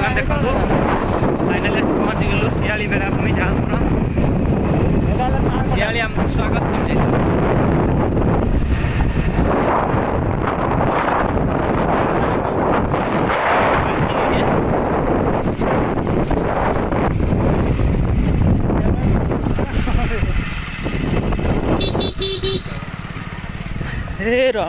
मैंने देखो फाइनाली पहुँच गलु शियाली बेलाभूमि झामुर शियाली आमको स्वागत करे। हेरा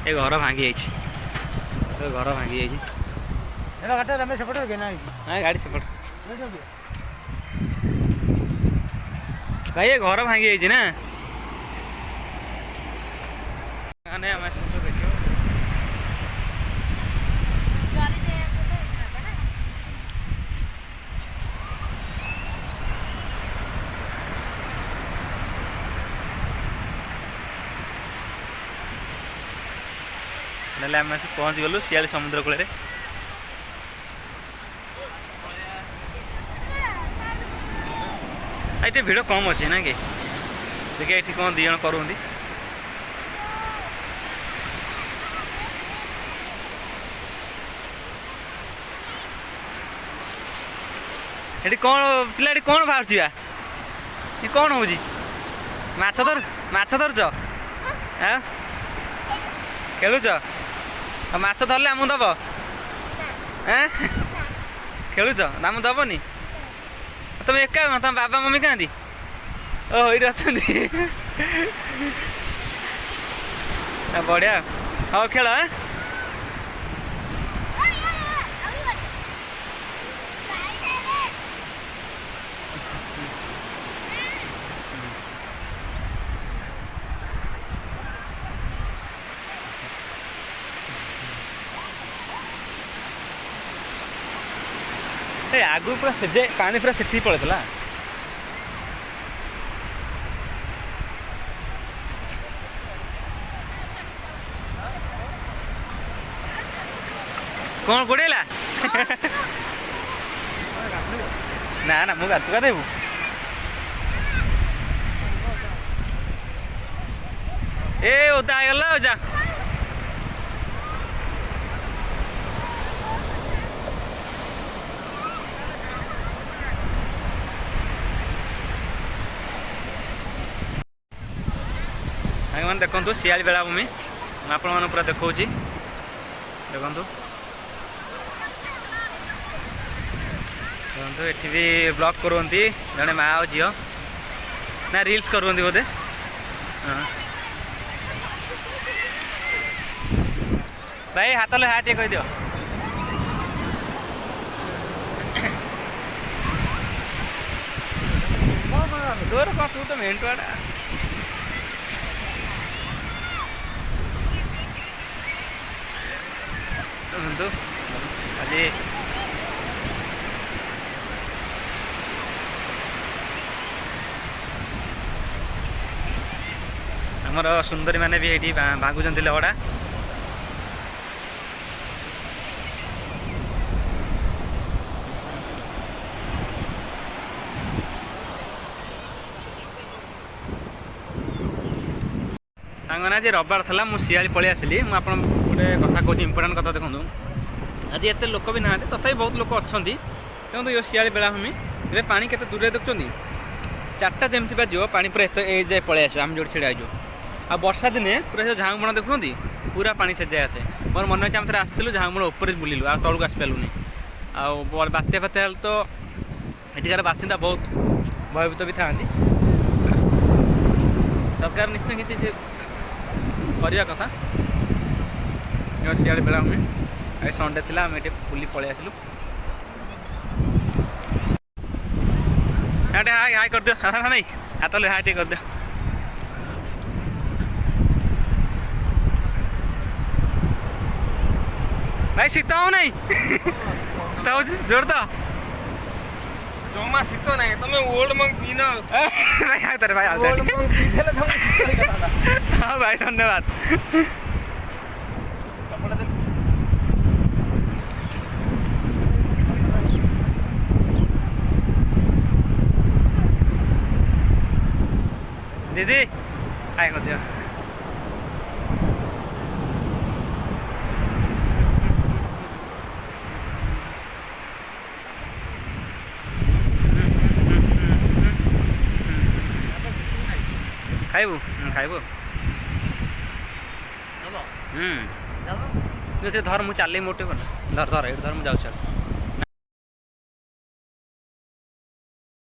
ए घर भांगी घर भांगी गाड़ी सेपट भाई घर भांगी ना आम पहुँच गलु शियाली समुद्र कूल। ये भिड़ कम अच्छे ना कि देखिए ये कौन दी जन करूँगी ये कौन पिला कौन बाहर ये कौन हो माछ धरुच खेलुच माछ धरले आमको दब खेलुच आमको दबनी तुम एका तुम बाबा मम्मी क्या ओह ये अच्छा बढ़िया हाँ खेल आगु पूरा से पानी पूरा सेठी पड़ेगा कौन गोड़ेला ना ना मुझे गातु का देबू ए ओदा आगला जा मैंने देखो शियाली बेलाभूमि आप पूरा देखा देखो ये भी ब्लॉग करती जड़े माँ और झील ना रील्स करती बोधे हाँ भाई हाथ लो हाथ कह दियो तोर कौन तू तो मेन्टुआटा आज आमर सुंदरी मैंने भी ये भागुंट लहड़ा सांगना आज रविवार था मुझे शियाली पलि आसली मुझे गोटे कथा कौन इम्पोर्टाट कथा देखूँ आज एत लोक भी ना तथा बहुत लोक अच्छा देखो ये शियाली बेलाभूमि ये पानी के दूर देखुं 4टा जमी बाजो पा पूरा ए जाए पलि आस आम जो छिड़ा जो आ वर्षा दिने पूरा झाऊ बण देखुं पूरा पानी से जाए आसे मोर मन अच्छे आम थे आसलु झाऊ बण उपर बुलिलु आ तलू आस पारूनी बात्या फात्या तो एटिकार बासिंदा बहुत भयभीत भी था सरकार निश्चय किसी करवा कथा शियाली बेलाभूमि आज संडे थी आम ये बुली पलि आसलु हाय हाय कर दियो नहीं हाथ लो हाय कर दियो भाई शीत हो नहीं जोर तो जमा शीत नहीं तुम ओल्ड मंक पीना भाई आते भाई ओल्ड मंक पीले तुम हाँ भाई धन्यवाद दीदी खाए कर दियो खाइबू खाइबू जो धर मु चल मोटे कर धर धर ये धर मुझे जाऊँ